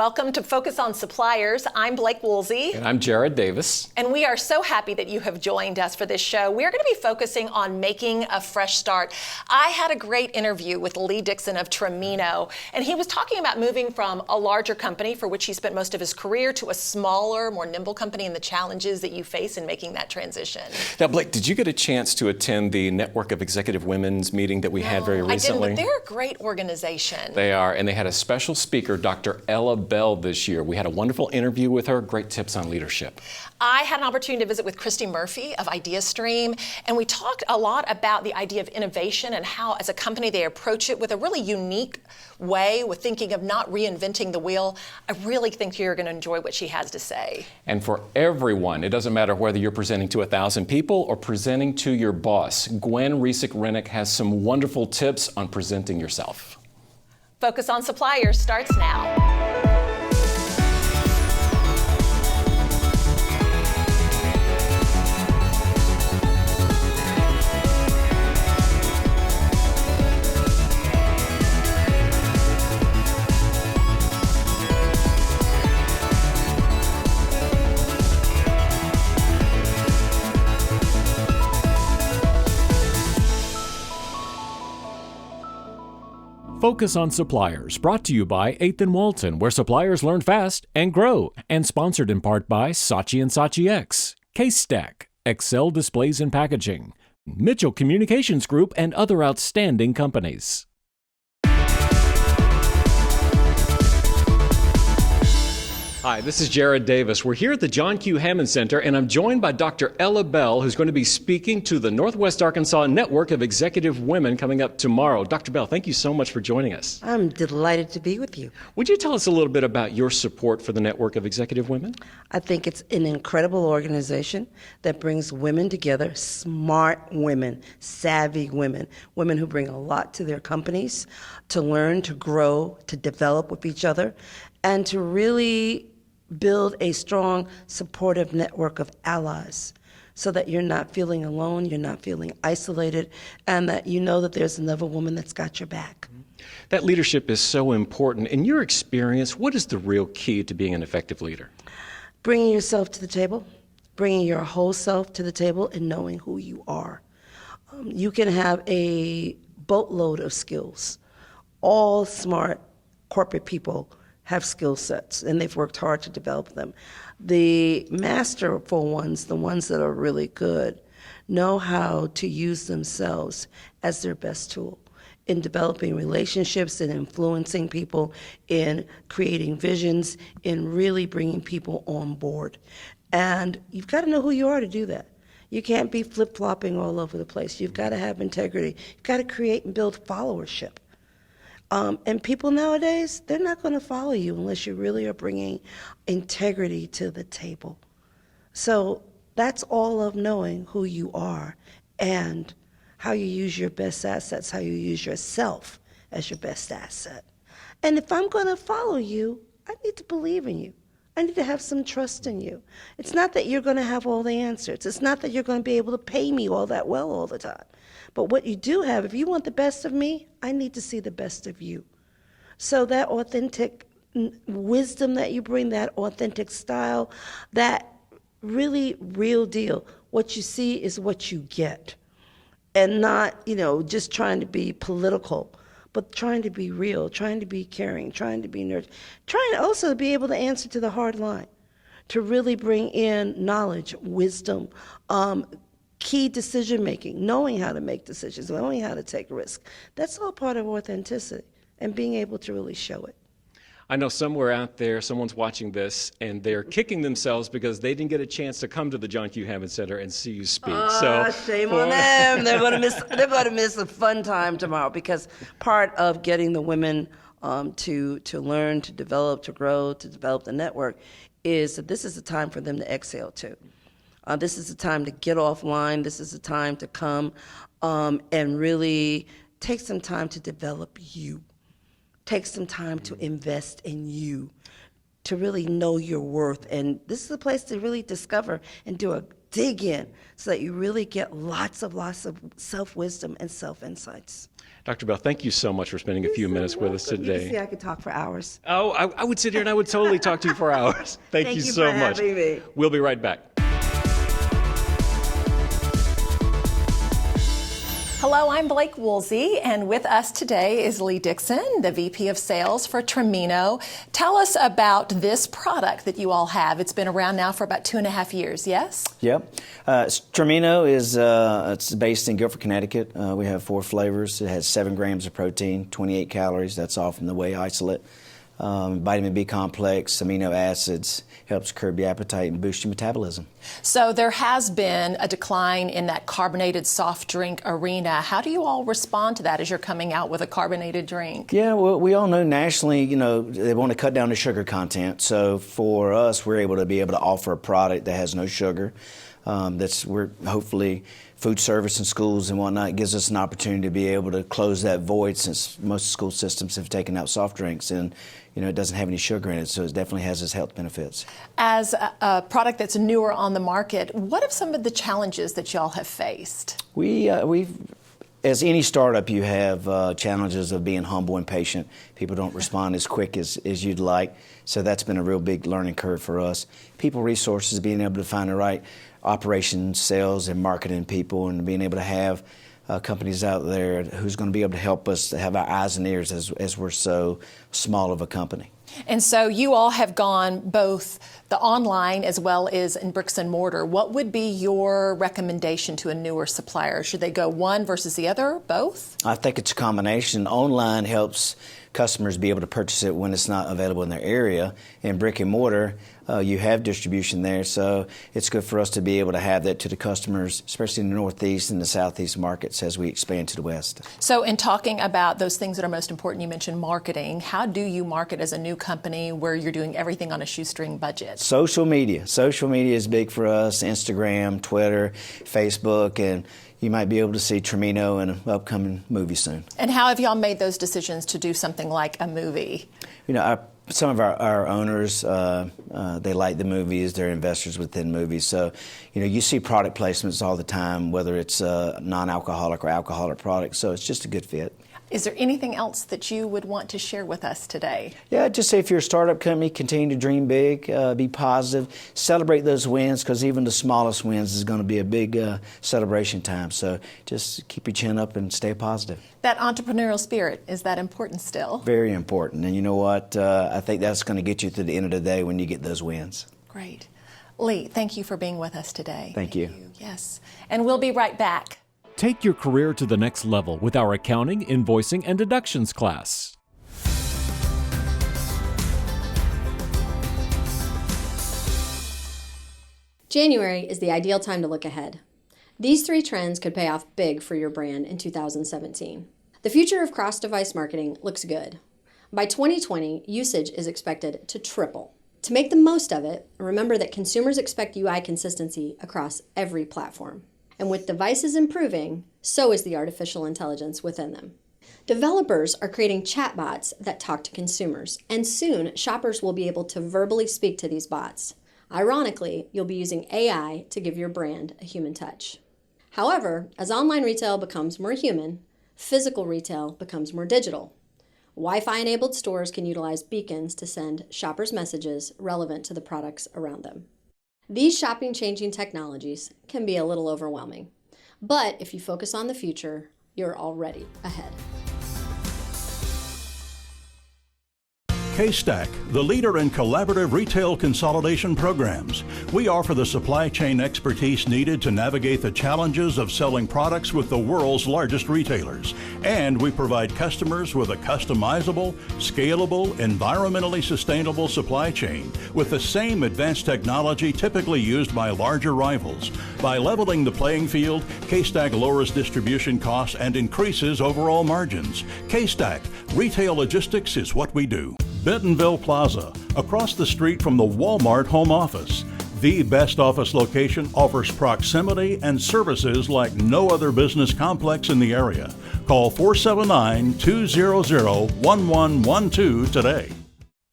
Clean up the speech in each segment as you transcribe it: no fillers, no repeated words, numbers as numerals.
Welcome to Focus on Suppliers. I'm Blake Woolsey. And I'm Jarrod Davis. And we are so happy that you have joined us for this show. We're going to be focusing on making a fresh start. I had a great interview with Lee Dixon of Trimino, and he was talking about moving from a larger company for which he spent most of his career to a smaller, more nimble company and the challenges that you face in making that transition. Now, Blake, did you get a chance to attend the Network of Executive Women's meeting that we had very recently? I didn't, but they're a great organization. They are, and they had a special speaker, Dr. Ella Bell, this year. We had a wonderful interview with her, great tips on leadership. I had an opportunity to visit with Kristin Murphy of IdeaStream, and we talked a lot about the idea of innovation and how, as a company, they approach it with a really unique way, with thinking of not reinventing the wheel. I really think you're going to enjoy what she has to say. And for everyone, it doesn't matter whether you're presenting to 1,000 people or presenting to your boss, Gwen Renich has some wonderful tips on presenting yourself. Focus on Suppliers starts now. Focus on Suppliers, brought to you by 8th and Walton, where suppliers learn fast and grow, and sponsored in part by Saatchi & Saatchi X, Case Stack, Excel Displays and Packaging, Mitchell Communications Group, and other outstanding companies. Hi, this is Jarrod Davis. We're here at the John Q. Hammond Center, and I'm joined by Dr. Ella Bell, who's going to be speaking to the Northwest Arkansas Network of Executive Women coming up tomorrow. Dr. Bell, thank you so much for joining us. I'm delighted to be with you. Would you tell us a little bit about your support for the Network of Executive Women? I think it's an incredible organization that brings women together, smart women, savvy women, women who bring a lot to their companies to learn, to grow, to develop with each other, and to really build a strong, supportive network of allies so that you're not feeling alone, you're not feeling isolated, and that you know that there's another woman that's got your back. That leadership is so important. In your experience, what is the real key to being an effective leader? Bringing yourself to the table, bringing your whole self to the table, and knowing who you are. You can have a boatload of skills. All smart corporate people have skill sets, and they've worked hard to develop them. The masterful ones, the ones that are really good, know how to use themselves as their best tool in developing relationships and influencing people, in creating visions, in really bringing people on board. And you've got to know who you are to do that. You can't be flip-flopping all over the place. You've got to have integrity. You've got to create and build followership. And people nowadays, they're not going to follow you unless you really are bringing integrity to the table. So that's all of knowing who you are and how you use your best assets, how you use yourself as your best asset. And if I'm going to follow you, I need to believe in you. I need to have some trust in you. It's not that you're going to have all the answers. It's not that you're going to be able to pay me all that well all the time. But what you do have, if you want the best of me, I need to see the best of you. So that authentic wisdom that you bring, that authentic style, that really real deal, what you see is what you get. And not, just trying to be political, but trying to be real, trying to be caring, trying to be nurturing, trying also to be able to answer to the hard line, to really bring in knowledge, wisdom, key decision-making, knowing how to make decisions, knowing how to take risks. That's all part of authenticity and being able to really show it. I know somewhere out there, someone's watching this, and they're kicking themselves because they didn't get a chance to come to the John Q. Hammond Center and see you speak. Shame on them. They're going to miss a fun time tomorrow, because part of getting the women to learn, to develop, to grow, to develop the network is that this is a time for them to exhale too. This is a time to get offline. This is a time to come and really take some time to develop you. Take some time to invest in you, to really know your worth. And this is a place to really discover and do a dig in so that you really get lots of self-wisdom and self-insights. Dr. Bell, thank you so much for spending a few minutes with us today. You can see I could talk for hours. Oh, I would sit here and I would totally talk to you for hours. Thank you so for much. having me. We'll be right back. Hello, I'm Blake Woolsey, and with us today is Lee Dixon, the VP of Sales for Trimino. Tell us about this product that you all have. It's been around now for about 2.5 years, yes? Yep. Trimino is it's based in Guilford, Connecticut. We have 4 flavors. It has 7 grams of protein, 28 calories. That's all from the whey isolate. Vitamin B complex, amino acids, helps curb your appetite and boost your metabolism. So there has been a decline in that carbonated soft drink arena. How do you all respond to that as you're coming out with a carbonated drink? Yeah, well, we all know nationally, they want to cut down the sugar content. So for us, we're able to offer a product that has no sugar. We're hopefully food service in schools and whatnot. It gives us an opportunity to be able to close that void, since most school systems have taken out soft drinks, and it doesn't have any sugar in it, so it definitely has its health benefits. As a product that's newer on the market, what are some of the challenges that y'all have faced? As any startup, you have challenges of being humble and patient. People don't respond as quick as you'd like, so that's been a real big learning curve for us. People resources, being able to find the right operations, sales, and marketing people, and being able to have companies out there who's going to be able to help us to have our eyes and ears as we're so small of a company. And so you all have gone both the online as well as in bricks and mortar. What would be your recommendation to a newer supplier? Should they go one versus the other, both? I think it's a combination. Online helps customers be able to purchase it when it's not available in their area. In brick and mortar, you have distribution there, so it's good for us to be able to have that to the customers, especially in the Northeast and the Southeast markets as we expand to the West. So in talking about those things that are most important, you mentioned marketing. How do you market as a new company where you're doing everything on a shoestring budget? Social media. Social media is big for us. Instagram, Twitter, Facebook, and you might be able to see Trimino in an upcoming movie soon. And how have y'all made those decisions to do something like a movie? Some of our owners, they like the movies. They're investors within movies. So, you see product placements all the time, whether it's non-alcoholic or alcoholic products. So it's just a good fit. Is there anything else that you would want to share with us today? Yeah, just say if you're a startup company, continue to dream big, be positive, celebrate those wins, because even the smallest wins is going to be a big celebration time. So just keep your chin up and stay positive. That entrepreneurial spirit, is that important still? Very important. And you know what? I think that's going to get you to the end of the day when you get those wins. Great. Lee, thank you for being with us today. Thank you. Yes. And we'll be right back. Take your career to the next level with our accounting, invoicing, and deductions class. January is the ideal time to look ahead. These 3 trends could pay off big for your brand in 2017. The future of cross-device marketing looks good. By 2020, usage is expected to triple. To make the most of it, remember that consumers expect UI consistency across every platform. And with devices improving, so is the artificial intelligence within them. Developers are creating chatbots that talk to consumers, and soon shoppers will be able to verbally speak to these bots. Ironically, you'll be using AI to give your brand a human touch. However, as online retail becomes more human, physical retail becomes more digital. Wi-Fi-enabled stores can utilize beacons to send shoppers messages relevant to the products around them. These shopping-changing technologies can be a little overwhelming, but if you focus on the future, you're already ahead. K-Stack, the leader in collaborative retail consolidation programs. We offer the supply chain expertise needed to navigate the challenges of selling products with the world's largest retailers. And we provide customers with a customizable, scalable, environmentally sustainable supply chain with the same advanced technology typically used by larger rivals. By leveling the playing field, K-Stack lowers distribution costs and increases overall margins. K-Stack, retail logistics is what we do. Bentonville Plaza, across the street from the Walmart home office. The best office location offers proximity and services like no other business complex in the area. Call 479-200-1112 today.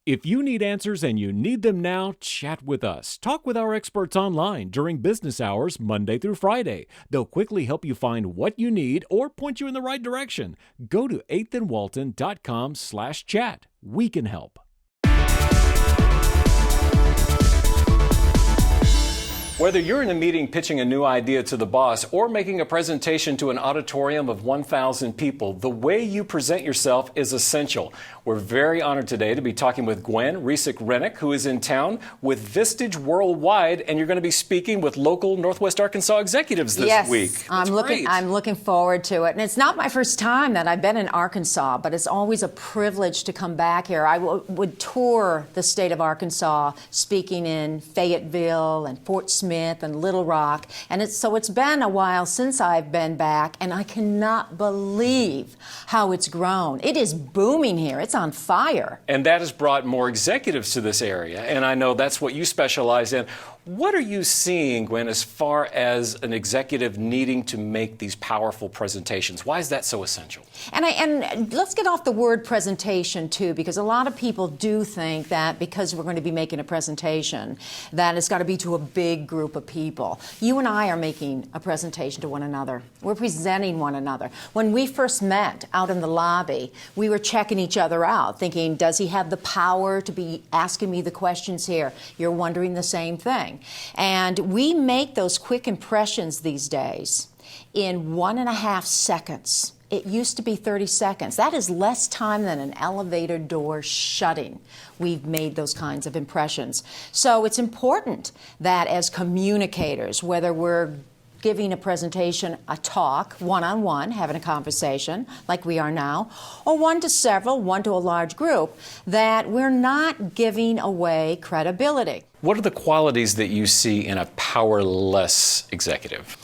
If you need answers and you need them now, chat with us. Talk with our experts online during business hours, Monday through Friday. They'll quickly help you find what you need or point you in the right direction. Go to 8thandwalton.com/chat. We can help. Whether you're in a meeting pitching a new idea to the boss or making a presentation to an auditorium of 1,000 people, the way you present yourself is essential. We're very honored today to be talking with Gwen, Renich, who is in town with Vistage Worldwide, and you're going to be speaking with local Northwest Arkansas executives this week. I'm looking forward to it. And it's not my first time that I've been in Arkansas, but it's always a privilege to come back here. I would tour the state of Arkansas, speaking in Fayetteville and Fort Smith and Little Rock, and it's been a while since I've been back, and I cannot believe how it's grown. It is booming here. It's on fire. And that has brought more executives to this area, and I know that's what you specialize in. What are you seeing, Gwen, as far as an executive needing to make these powerful presentations? Why is that so essential? And let's get off the word presentation, too, because a lot of people do think that because we're going to be making a presentation, that it's got to be to a big group of people. You and I are making a presentation to one another. We're presenting one another. When we first met out in the lobby, we were checking each other out, thinking, does he have the power to be asking me the questions here? You're wondering the same thing. And we make those quick impressions these days in 1.5 seconds. It used to be 30 seconds. That is less time than an elevator door shutting. We've made those kinds of impressions. So it's important that as communicators, whether we're giving a presentation, a talk, one-on-one, having a conversation like we are now, or one to several, one to a large group, that we're not giving away credibility. What are the qualities that you see in a powerless executive?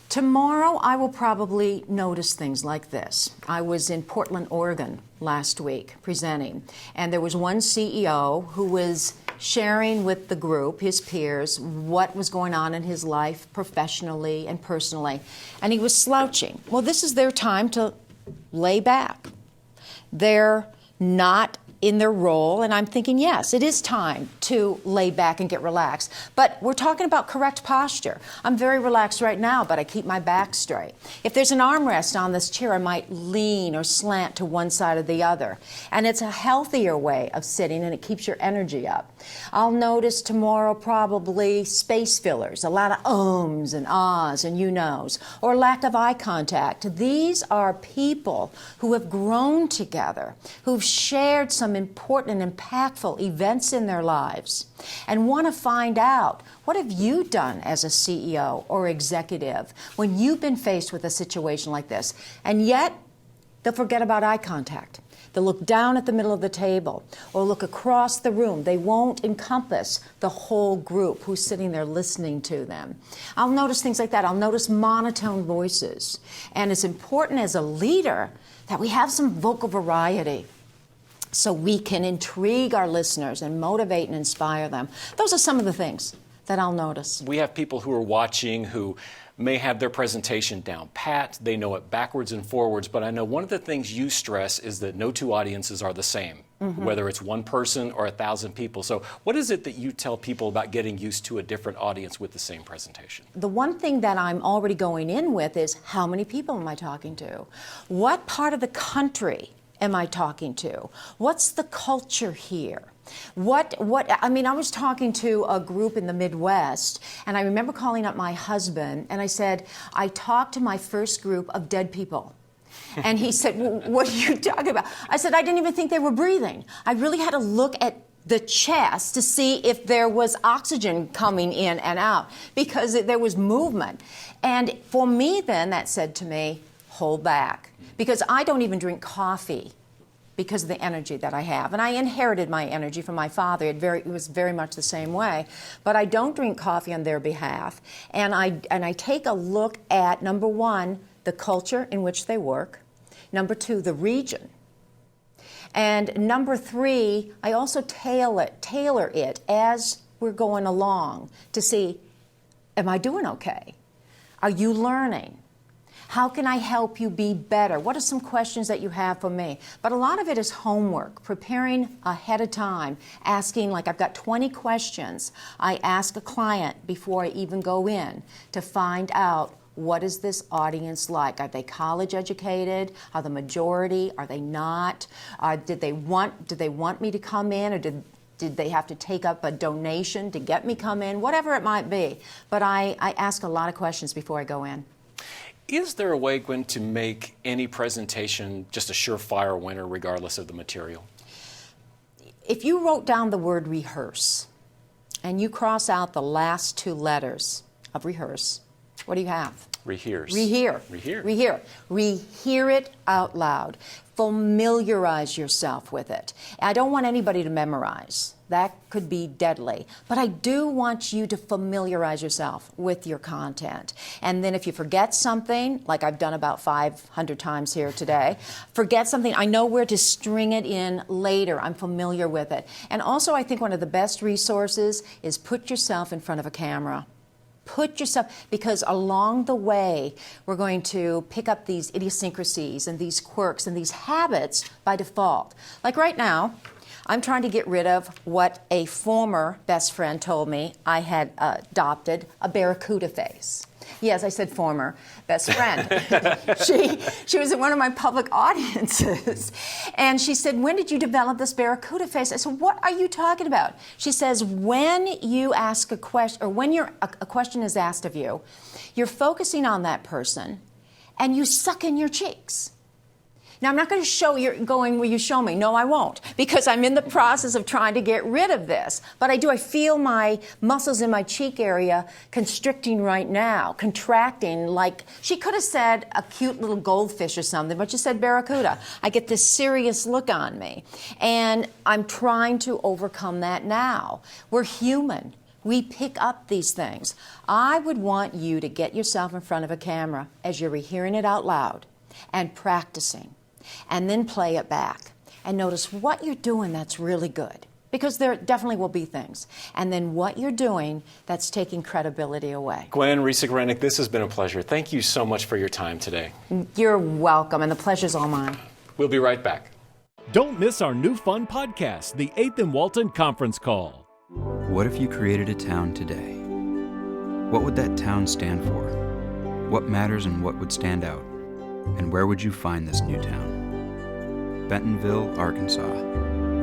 Tomorrow, I will probably notice things like this. I was in Portland, Oregon last week presenting, and there was one CEO who was sharing with the group, his peers, what was going on in his life professionally and personally, and he was slouching. Well, this is their time to lay back. They're not in their role, and I'm thinking, yes, it is time to lay back and get relaxed. But we're talking about correct posture. I'm very relaxed right now, but I keep my back straight. If there's an armrest on this chair, I might lean or slant to one side or the other. And it's a healthier way of sitting, and it keeps your energy up. I'll notice tomorrow probably space fillers, a lot of ums and ahs and you knows, or lack of eye contact. These are people who have grown together, who've shared some important and impactful events in their lives and want to find out, what have you done as a CEO or executive when you've been faced with a situation like this? And yet, they'll forget about eye contact. They'll look down at the middle of the table or look across the room. They won't encompass the whole group who's sitting there listening to them. I'll notice things like that. I'll notice monotone voices. And it's important as a leader that we have some vocal variety, so we can intrigue our listeners and motivate and inspire them. Those are some of the things that I'll notice. We have people who are watching who may have their presentation down pat. They know it backwards and forwards, but I know one of the things you stress is that no two audiences are the same, whether it's one person or 1,000 people. So what is it that you tell people about getting used to a different audience with the same presentation? The one thing that I'm already going in with is, how many people am I talking to? What part of the country am I talking to? What's the culture here? I was talking to a group in the Midwest, and I remember calling up my husband, and I said, I talked to my first group of dead people. And he said, well, what are you talking about? I said, I didn't even think they were breathing. I really had to look at the chest to see if there was oxygen coming in and out, because there was movement. And for me then, that said to me, hold back, because I don't even drink coffee because of the energy that I have. And I inherited my energy from my father. It was very much the same way. But I don't drink coffee on their behalf. And I take a look at, number one, the culture in which they work. Number two, the region. And number three, I also tailor it as we're going along to see, am I doing okay? Are you learning? How can I help you be better? What are some questions that you have for me? But a lot of it is homework, preparing ahead of time, asking, like I've got 20 questions I ask a client before I even go in to find out, what is this audience like? Are they college educated? Are the majority? Are they not? Did they want me to come in, or did they have to take up a donation to get me come in? Whatever it might be. But I ask a lot of questions before I go in. Is there a way, Gwen, to make any presentation just a surefire winner regardless of the material? If you wrote down the word rehearse and you cross out the last 2 letters of rehearse, what do you have? Rehearse. Rehear. Rehear. Rehear. Rehear it out loud. Familiarize yourself with it. I don't want anybody to memorize. That could be deadly. But I do want you to familiarize yourself with your content. And then if you forget something, like I've done about 500 times here today, forget something, I know where to string it in later. I'm familiar with it. And also, I think one of the best resources is put yourself in front of a camera. Put yourself, because along the way, we're going to pick up these idiosyncrasies and these quirks and these habits by default. Like right now, I'm trying to get rid of what a former best friend told me I had adopted, a barracuda face. Yes, I said former best friend. She was in one of my public audiences, and she said, when did you develop this barracuda face? I said, what are you talking about? She says, when you ask a question, or when a question is asked of you, you're focusing on that person, and you suck in your cheeks. Now, I'm not going to show you going where you show me. No, I won't, because I'm in the process of trying to get rid of this. But I feel my muscles in my cheek area constricting right now, contracting like, she could have said a cute little goldfish or something, but she said barracuda. I get this serious look on me. And I'm trying to overcome that now. We're human. We pick up these things. I would want you to get yourself in front of a camera as you're hearing it out loud and practicing. And then play it back and notice what you're doing that's really good, because there definitely will be things, and then what you're doing that's taking credibility away. Gwen, Resick, Renich, this has been a pleasure. Thank you so much for your time today. You're welcome, and the pleasure's all mine. We'll be right back. Don't miss our new fun podcast, the 8th and Walton Conference Call. What if you created a town today? What would that town stand for? What matters and what would stand out? And where would you find this new town? Bentonville, Arkansas.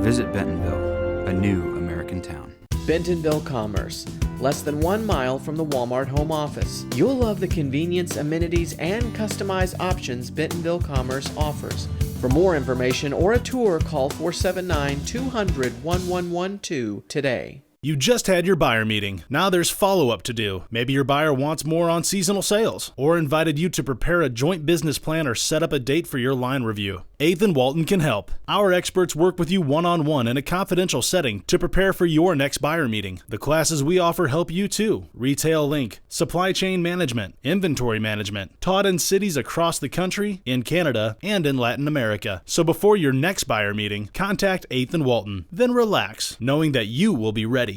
Visit Bentonville, a new American town. Bentonville Commerce, less than 1 mile from the Walmart home office. You'll love the convenience, amenities, and customized options Bentonville Commerce offers. For more information or a tour, call 479-200-1112 today. You just had your buyer meeting. Now there's follow-up to do. Maybe your buyer wants more on seasonal sales, or invited you to prepare a joint business plan or set up a date for your line review. 8th and Walton can help. Our experts work with you one-on-one in a confidential setting to prepare for your next buyer meeting. The classes we offer help you too. ReaderLink, supply chain management, inventory management, taught in cities across the country, in Canada, and in Latin America. So before your next buyer meeting, contact 8th and Walton. Then relax, knowing that you will be ready.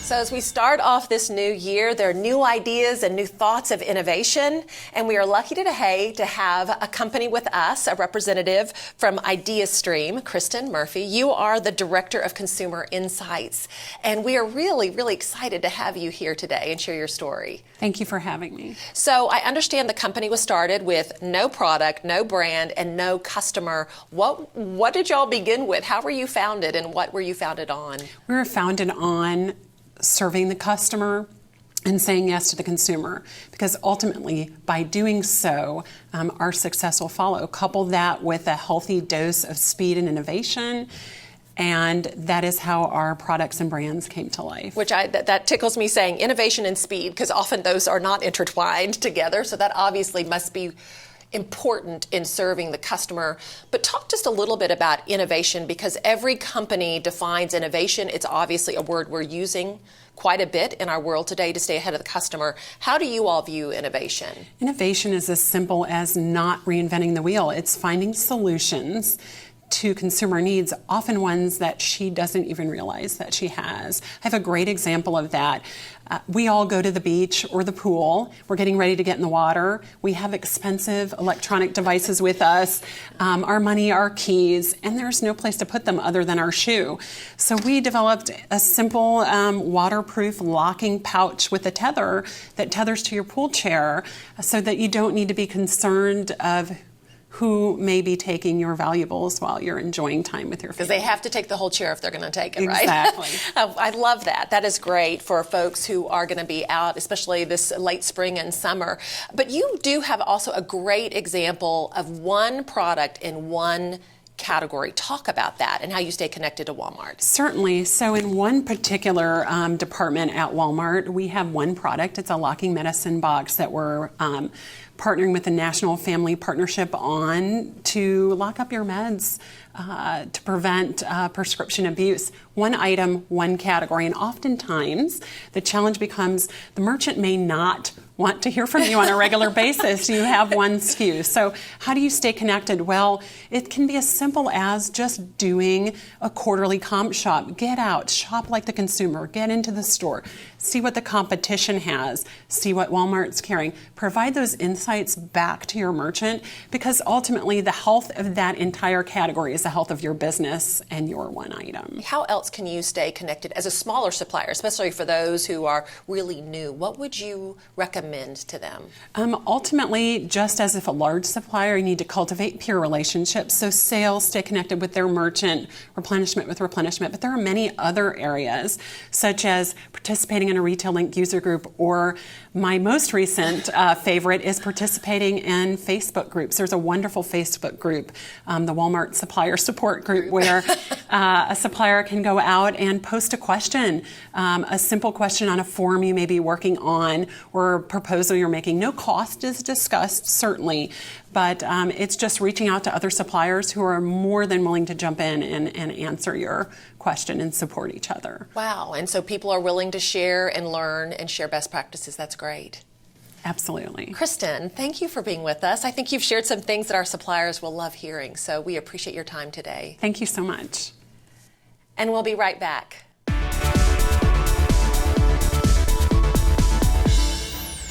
So as we start off this new year, there are new ideas and new thoughts of innovation, and we are lucky today to have a company with us, a representative from IdeaStream, Kristin Murphy. You are the Director of Consumer Insights, and we are really, really excited to have you here today and share your story. Thank you for having me. So I understand the company was started with no product, no brand, and no customer. What did y'all begin with? How were you founded, and what were you founded on? We were founded on serving the customer and saying yes to the consumer, because ultimately by doing so, our success will follow. Couple that with a healthy dose of speed and innovation, and that is how our products and brands came to life. Which that tickles me, saying innovation and speed, because often those are not intertwined together, so that obviously must be important in serving the customer. But talk just a little bit about innovation, because every company defines innovation. It's obviously a word we're using quite a bit in our world today to stay ahead of the customer. How do you all view innovation? Innovation is as simple as not reinventing the wheel. It's finding solutions to consumer needs, often ones that she doesn't even realize that she has. I have a great example of that. We all go to the beach or the pool. We're getting ready to get in the water. We have expensive electronic devices with us, our money, our keys, and there's no place to put them other than our shoe. So we developed a simple waterproof locking pouch with a tether that tethers to your pool chair so that you don't need to be concerned of who may be taking your valuables while you're enjoying time with your family. Because they have to take the whole chair if they're going to take it, right? Exactly. I love that. That is great for folks who are going to be out, especially this late spring and summer. But you do have also a great example of one product in one category. Talk about that and how you stay connected to Walmart. Certainly. So in one particular department at Walmart, we have one product. It's a locking medicine box that we're partnering with the National Family Partnership on to lock up your meds to prevent prescription abuse. One item, one category. And oftentimes the challenge becomes the merchant may not want to hear from you on a regular basis. You have one SKU. So how do you stay connected? Well, it can be as simple as just doing a quarterly comp shop. Get out, shop like the consumer, get into the store, see what the competition has, see what Walmart's carrying. Provide those insights back to your merchant, because ultimately the health of that entire category is the health of your business and your one item. How else can you stay connected as a smaller supplier, especially for those who are really new? What would you recommend to them? Ultimately, just as if a large supplier, you need to cultivate peer relationships. So sales stay connected with their merchant, replenishment with replenishment. But there are many other areas, such as participating in a ReaderLink user group, or my most recent favorite is participating in Facebook groups. There's a wonderful Facebook group, the Walmart Supplier Support Group, where a supplier can go out and post a question, a simple question on a form you may be working on, or a proposal you're making. No cost is discussed, certainly, but it's just reaching out to other suppliers who are more than willing to jump in and answer your question and support each other. Wow, and so people are willing to share and learn and share best practices. That's great. Absolutely. Kristin, thank you for being with us. I think you've shared some things that our suppliers will love hearing, so we appreciate your time today. Thank you so much. And we'll be right back.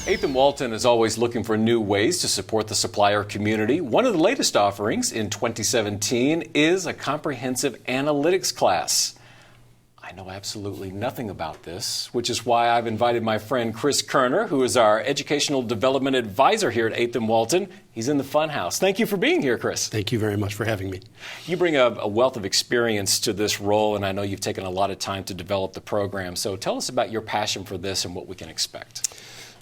8th and Walton is always looking for new ways to support the supplier community. One of the latest offerings in 2017 is a comprehensive analytics class. I know absolutely nothing about this, which is why I've invited my friend Chris Koerner, who is our Educational Development Advisor here at 8th and Walton. He's in the Funhouse. Thank you for being here, Chris. Thank you very much for having me. You bring a wealth of experience to this role, and I know you've taken a lot of time to develop the program. So tell us about your passion for this and what we can expect.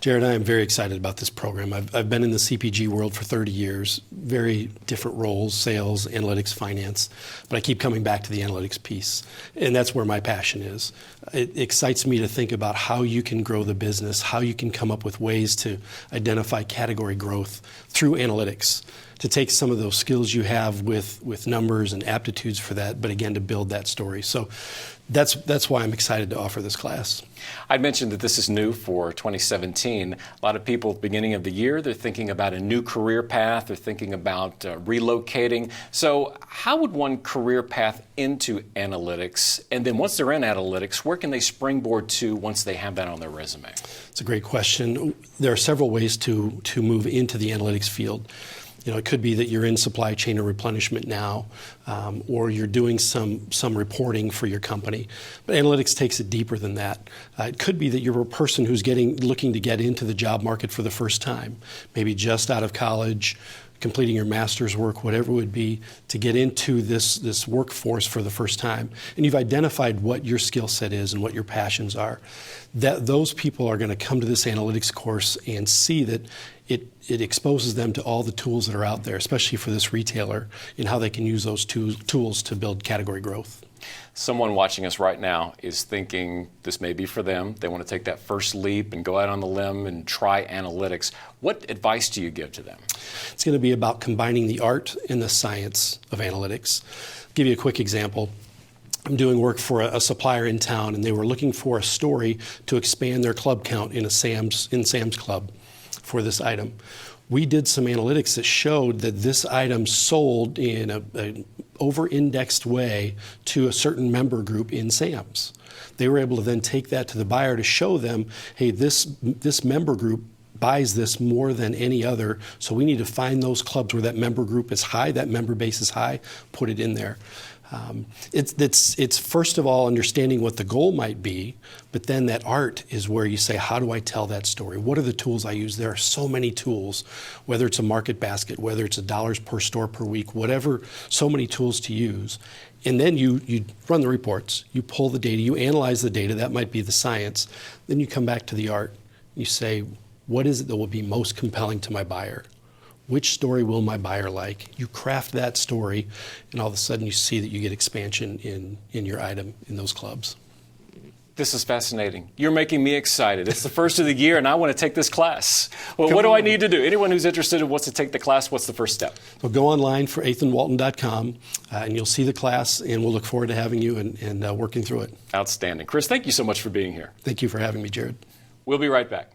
Jarrod, I am very excited about this program. I've been in the CPG world for 30 years, very different roles, sales, analytics, finance, but I keep coming back to the analytics piece, and that's where my passion is. It excites me to think about how you can grow the business, how you can come up with ways to identify category growth through analytics, to take some of those skills you have with numbers and aptitudes for that, but again, to build that story. So that's why I'm excited to offer this class. I'd mentioned that this is new for 2017. A lot of people at the beginning of the year, they're thinking about a new career path. They're thinking about relocating. So how would one career path into analytics? And then once they're in analytics, where can they springboard to once they have that on their resume? It's a great question. There are several ways to move into the analytics field. It could be that you're in supply chain or replenishment now, or you're doing some reporting for your company. But analytics takes it deeper than that. It could be that you're a person who's looking to get into the job market for the first time, maybe just out of college, completing your master's work, whatever it would be, to get into this workforce for the first time. And you've identified what your skill set is and what your passions are. That those people are going to come to this analytics course and see that it exposes them to all the tools that are out there, especially for this retailer, and how they can use those tools to build category growth. Someone watching us right now is thinking this may be for them. They want to take that first leap and go out on the limb and try analytics. What advice do you give to them? It's going to be about combining the art and the science of analytics. I'll give you a quick example. I'm doing work for a supplier in town, and they were looking for a story to expand their club count in Sam's Club for this item. we did some analytics that showed that this item sold in an over-indexed way to a certain member group in Sam's. They were able to then take that to the buyer to show them, hey, this member group buys this more than any other, so we need to find those clubs where that member group is high, that member base is high, put it in there. It's first of all understanding what the goal might be, but then that art is where you say, how do I tell that story? What are the tools I use? There are so many tools, whether it's a market basket, whether it's $1 per store per week, whatever, so many tools to use. And then you run the reports, you pull the data, you analyze the data, that might be the science. Then you come back to the art. You say, what is it that will be most compelling to my buyer? Which story will my buyer like? You craft that story, and all of a sudden you see that you get expansion in your item in those clubs. This is fascinating. You're making me excited. It's the first of the year, and I want to take this class. Well, what do I need to do? Anyone who's interested and wants to take the class, what's the first step? So go online for AthanWalton.com, and you'll see the class, and we'll look forward to having you and working through it. Outstanding. Chris, thank you so much for being here. Thank you for having me, Jarrod. We'll be right back.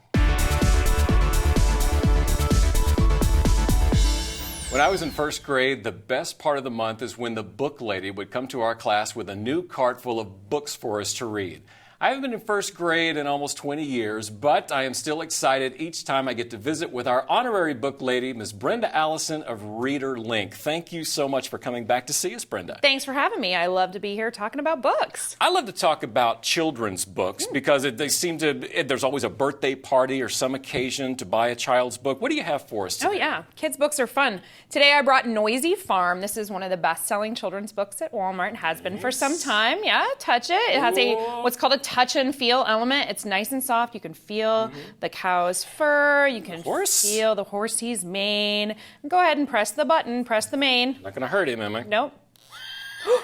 When I was in first grade, the best part of the month is when the book lady would come to our class with a new cart full of books for us to read. I haven't been in first grade in almost 20 years, but I am still excited each time I get to visit with our honorary book lady, Ms. Brenda Allison of ReaderLink. Thank you so much for coming back to see us, Brenda. Thanks for having me. I love to be here talking about books. I love to talk about children's books because there's always a birthday party or some occasion to buy a child's book. What do you have for us today? Oh yeah, kids' books are fun. Today I brought Noisy Farm. This is one of the best-selling children's books at Walmart. It has been for some time. Yeah, touch it. It has what's called a touch and feel element. It's nice and soft. You can feel the cow's fur. You can feel the horsey's mane. Go ahead and press the button. Press the mane. Not going to hurt him, am I? Nope.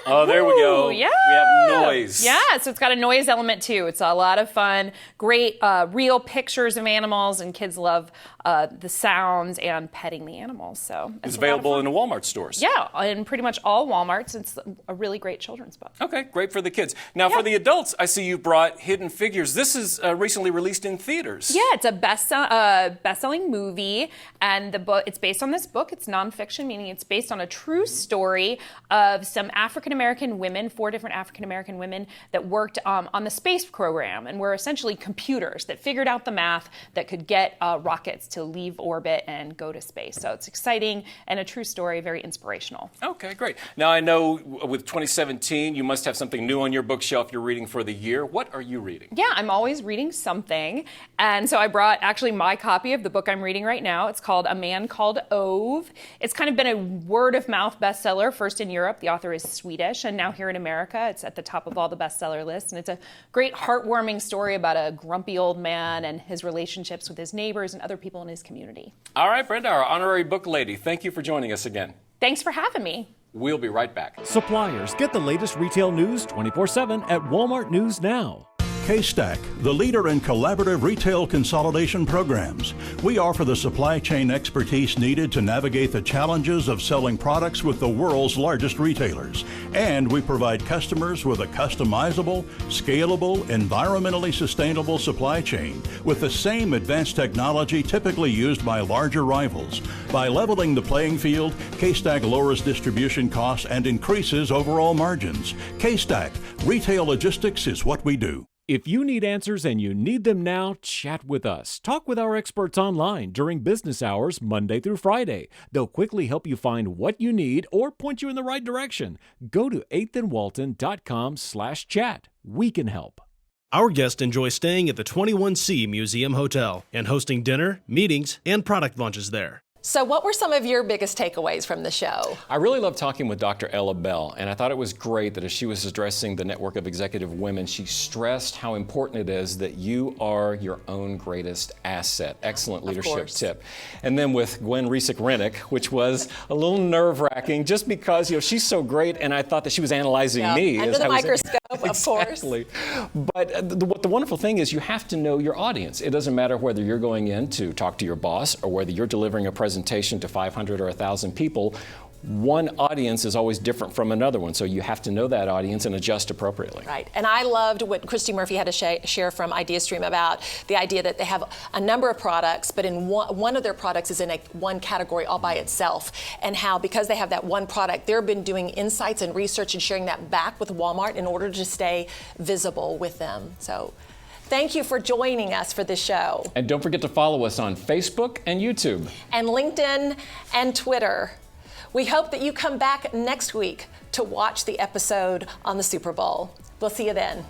Oh, there we go. Yeah. We have noise. Yeah, so it's got a noise element too. It's a lot of fun. Great real pictures of animals, and kids love the sounds and petting the animals. So it's available in the Walmart stores. Yeah, in pretty much all Walmarts. It's a really great children's book. Okay, great for the kids. Now for the adults, I see you brought Hidden Figures. This is recently released in theaters. Yeah, it's a best-selling movie, and the book, it's based on this book. It's nonfiction, meaning it's based on a true story of some African-American women, 4 different African-American women that worked on the space program and were essentially computers that figured out the math that could get rockets to leave orbit and go to space. So it's exciting and a true story, very inspirational. Okay, great. Now I know with 2017, you must have something new on your bookshelf you're reading for the year. What are you reading? Yeah, I'm always reading something. And so I brought actually my copy of the book I'm reading right now. It's called A Man Called Ove. It's kind of been a word-of-mouth bestseller, first in Europe. The author is Swedish, and now here in America, it's at the top of all the bestseller lists. And it's a great heartwarming story about a grumpy old man and his relationships with his neighbors and other people in his community. All right, Brenda, our honorary book lady, thank you for joining us again. Thanks for having me. We'll be right back. Suppliers, get the latest retail news 24/7 at Walmart News Now. K-Stack, the leader in collaborative retail consolidation programs. We offer the supply chain expertise needed to navigate the challenges of selling products with the world's largest retailers. And we provide customers with a customizable, scalable, environmentally sustainable supply chain with the same advanced technology typically used by larger rivals. By leveling the playing field, K-Stack lowers distribution costs and increases overall margins. K-Stack, retail logistics is what we do. If you need answers and you need them now, chat with us. Talk with our experts online during business hours, Monday through Friday. They'll quickly help you find what you need or point you in the right direction. Go to AthanWalton.com/chat. We can help. Our guests enjoy staying at the 21C Museum Hotel and hosting dinner, meetings, and product launches there. So what were some of your biggest takeaways from the show? I really loved talking with Dr. Ella Bell, and I thought it was great that as she was addressing the network of executive women, she stressed how important it is that you are your own greatest asset. Excellent leadership tip. And then with Gwen Renich, which was a little nerve-wracking just because she's so great, and I thought that she was analyzing me. Under the microscope, of course. Exactly. But the wonderful thing is you have to know your audience. It doesn't matter whether you're going in to talk to your boss or whether you're delivering a presentation to 500 or 1,000 people. one audience is always different from another one, so you have to know that audience and adjust appropriately. Right, and I loved what Kristin Murphy had to share from IdeaStream about the idea that they have a number of products, but in one of their products is in one category all by itself, and how because they have that one product, they've been doing insights and research and sharing that back with Walmart in order to stay visible with them. So thank you for joining us for this show. And don't forget to follow us on Facebook and YouTube. And LinkedIn and Twitter. We hope that you come back next week to watch the episode on the Super Bowl. We'll see you then.